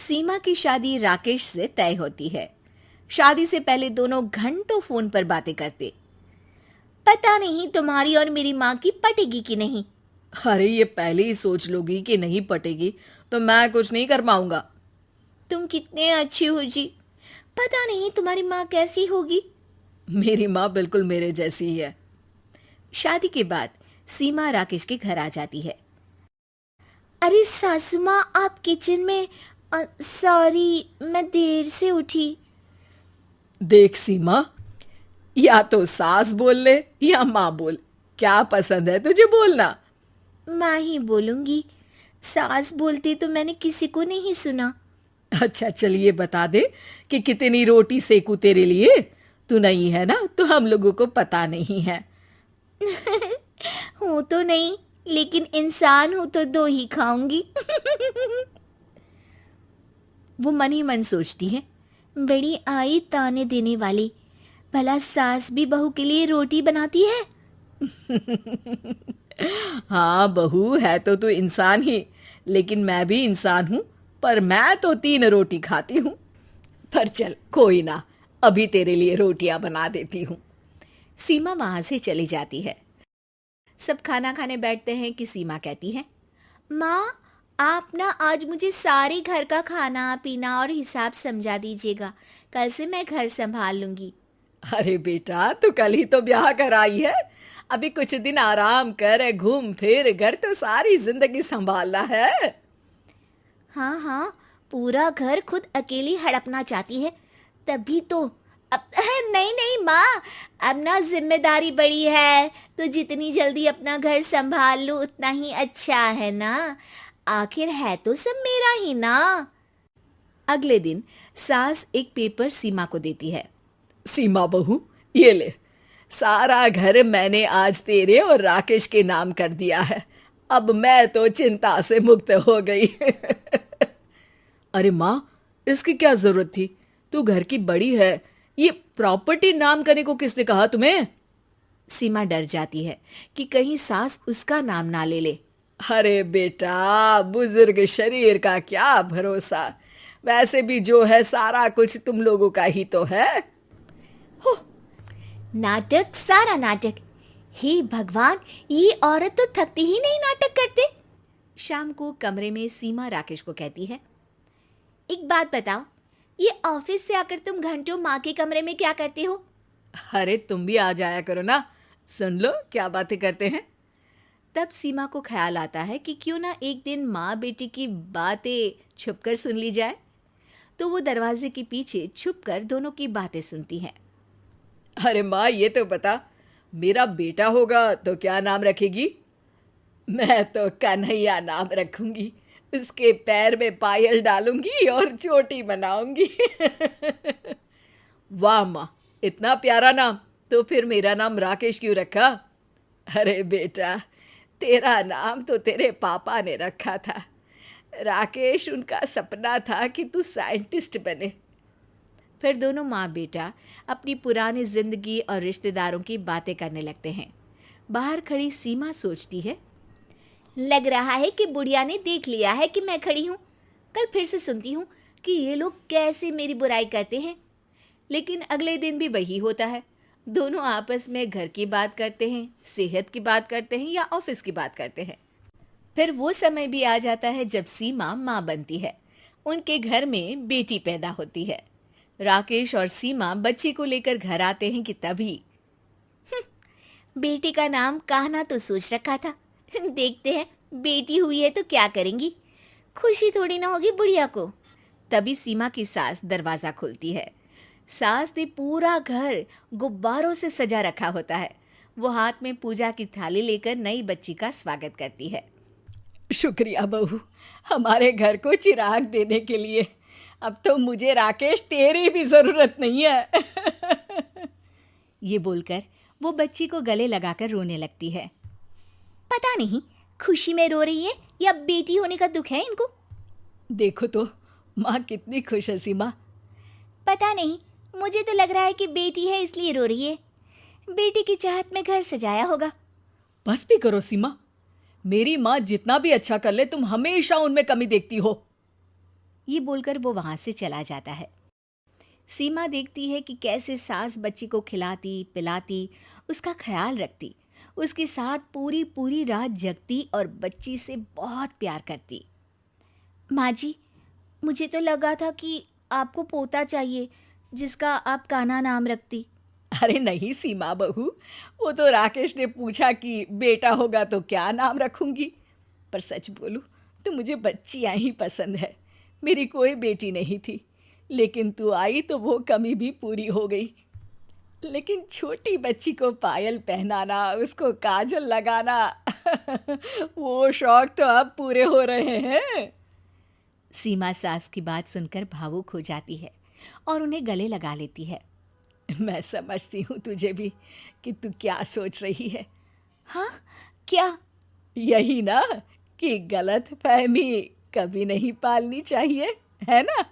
सीमा की शादी राकेश से तय होती है। शादी से पहले दोनों घंटों फोन पर बातें करते। पता नहीं तुम्हारी और मेरी माँ की पटेगी कि नहीं। अरे ये पहले ही सोच लोगी कि नहीं पटेगी तो मैं कुछ नहीं कर पाऊंगा। तुम कितने अच्छे हो जी। पता नहीं तुम्हारी माँ कैसी होगी। मेरी माँ बिल्कुल मेरे जैसी ही है। शादी के बाद सीमा राकेश के घर आ जाती है। अरे सासू माँ, आप किचन में। सॉरी, मैं देर से उठी। देख सीमा, या तो सास बोल ले या माँ बोल, क्या पसंद है तुझे बोलना। मैं ही बोलूंगी। सास बोलती तो मैंने किसी को नहीं सुना। अच्छा चलिए बता दे कि कितनी रोटी सेकू तेरे लिए। तू नहीं है ना तो हम लोगों को पता नहीं है। हूं तो नहीं, लेकिन इंसान हूं तो दो ही खाऊंगी। वो मन ही मन सोचती है, बड़ी आई ताने देने वाली। भला सास भी बहू के लिए रोटी बनाती है। हाँ बहू है तो तू इंसान ही, लेकिन मैं भी इंसान हूँ। पर मैं तो 3 रोटी खाती हूँ। पर चल कोई ना, अभी तेरे लिए रोटियां बना देती हूँ। सीमा वहां से चली जाती है। सब खाना खाने बैठते हैं कि सीमा कहती है, माँ, आप ना आज मुझे सारे घर का खाना पीना और हिसाब समझा दीजिएगा। कल से मैं घर संभाल लूंगी। अरे बेटा, तू कल ही तो ब्याह कर आई है। अभी कुछ दिन आराम कर, घूम फिर, घर तो सारी जिंदगी संभालना है। हाँ हाँ, पूरा घर खुद अकेली हड़पना चाहती है, तभी तो। अब नहीं नहीं माँ, अब ना जिम्मेदारी बड़ी है, तो जितनी जल्दी अपना घर संभाल लूँ उतना ही अच्छा है ना। आखिर है तो सब मेरा ही ना। अगले दिन सास एक पेपर सीमा को देती है। सीमा बहू, ये ले, सारा घर मैंने आज तेरे और राकेश के नाम कर दिया है। अब मैं तो चिंता से मुक्त हो गई। अरे माँ, इसकी क्या जरूरत थी? तू घर की बड़ी है। ये प्रॉपर्टी नाम करने को किसने कहा तुम्हें? सीमा डर जाती है कि कहीं सास उसका नाम ना ले ले। अरे बेटा, बुजुर्ग शरीर का क्या भरोसा। वैसे भी जो है सारा कुछ तुम लोगों का ही तो है। हो, नाटक, सारा नाटक। हे भगवान, ये औरत तो थकती ही नहीं नाटक करते। शाम को कमरे में सीमा राकेश को कहती है, एक बात बताओ, ये ऑफिस से आकर तुम घंटों माँ के कमरे में क्या करते हो। अरे तुम भी आ जाया करो ना, सुन लो क्या बातें करते हैं। तब सीमा को ख्याल आता है कि क्यों ना एक दिन माँ बेटी की बातें छुपकर सुन ली जाए। तो वो दरवाजे के पीछे छुपकर दोनों की बातें सुनती है। अरे माँ, ये तो बता, मेरा बेटा होगा तो क्या नाम रखेगी? मैं तो कन्हैया नाम रखूंगी। उसके पैर में पायल डालूंगी और चोटी बनाऊंगी। वाह माँ, इतना प्यारा नाम। तो फिर मेरा नाम राकेश क्यों रखा? अरे बेटा, तेरा नाम तो तेरे पापा ने रखा था। राकेश उनका सपना था कि तू साइंटिस्ट बने। फिर दोनों माँ बेटा अपनी पुरानी जिंदगी और रिश्तेदारों की बातें करने लगते हैं। बाहर खड़ी सीमा सोचती है, लग रहा है कि बुढ़िया ने देख लिया है कि मैं खड़ी हूँ। कल फिर से सुनती हूँ कि ये लोग कैसे मेरी बुराई करते हैं। लेकिन अगले दिन भी वही होता है। दोनों आपस में घर की बात करते हैं, सेहत की बात करते हैं या ऑफिस की बात करते हैं। फिर वो समय भी आ जाता है जब सीमा माँ बनती है। उनके घर में बेटी पैदा होती है। राकेश और सीमा बच्ची को लेकर घर आते हैं कि तभी बेटी का नाम कान्हा तो सोच रखा था। देखते हैं बेटी हुई है तो क्या करेंगी। खुशी थोड़ी ना होगी बुढ़िया को। तभी सीमा की सास दरवाजा खोलती है। सास ने पूरा घर गुब्बारों से सजा रखा होता है। वो हाथ में पूजा की थाली लेकर नई बच्ची का स्वागत करती है। शुक्रिया बहू, हमारे घर को चिराग देने के लिए। अब तो मुझे राकेश तेरी भी जरूरत नहीं है। ये बोलकर वो बच्ची को गले लगाकर रोने लगती है। पता नहीं खुशी में रो रही है या बेटी होने का दुख है इनको। देखो तो माँ कितनी खुश है सीमा। पता नहीं, मुझे तो लग रहा है कि बेटी है इसलिए रो रही है। बेटी की चाहत में घर सजाया होगा। बस भी करो सीमा, मेरी माँ जितना भी अच्छा कर ले तुम हमेशा उनमें कमी देखती हो। ये बोलकर वो वहाँ से चला जाता है। सीमा देखती है कि कैसे सास बच्ची को खिलाती पिलाती, उसका ख्याल रखती, उसके साथ पूरी पूरी रात जगती और बच्ची से बहुत प्यार करती। माँ जी, मुझे तो लगा था कि आपको पोता चाहिए जिसका आप कान्हा नाम रखती। अरे नहीं सीमा बहू, वो तो राकेश ने पूछा कि बेटा होगा तो क्या नाम रखूंगी। पर सच बोलूं तो मुझे बच्चियां ही पसंद है। मेरी कोई बेटी नहीं थी, लेकिन तू आई तो वो कमी भी पूरी हो गई। लेकिन छोटी बच्ची को पायल पहनाना, उसको काजल लगाना वो शौक तो अब पूरे हो रहे हैं। सीमा सास की बात सुनकर भावुक हो जाती है और उन्हें गले लगा लेती है। मैं समझती हूँ तुझे भी कि तू क्या सोच रही है। हाँ, क्या? यही ना कि गलत फहमी कभी नहीं पालनी चाहिए, है ना।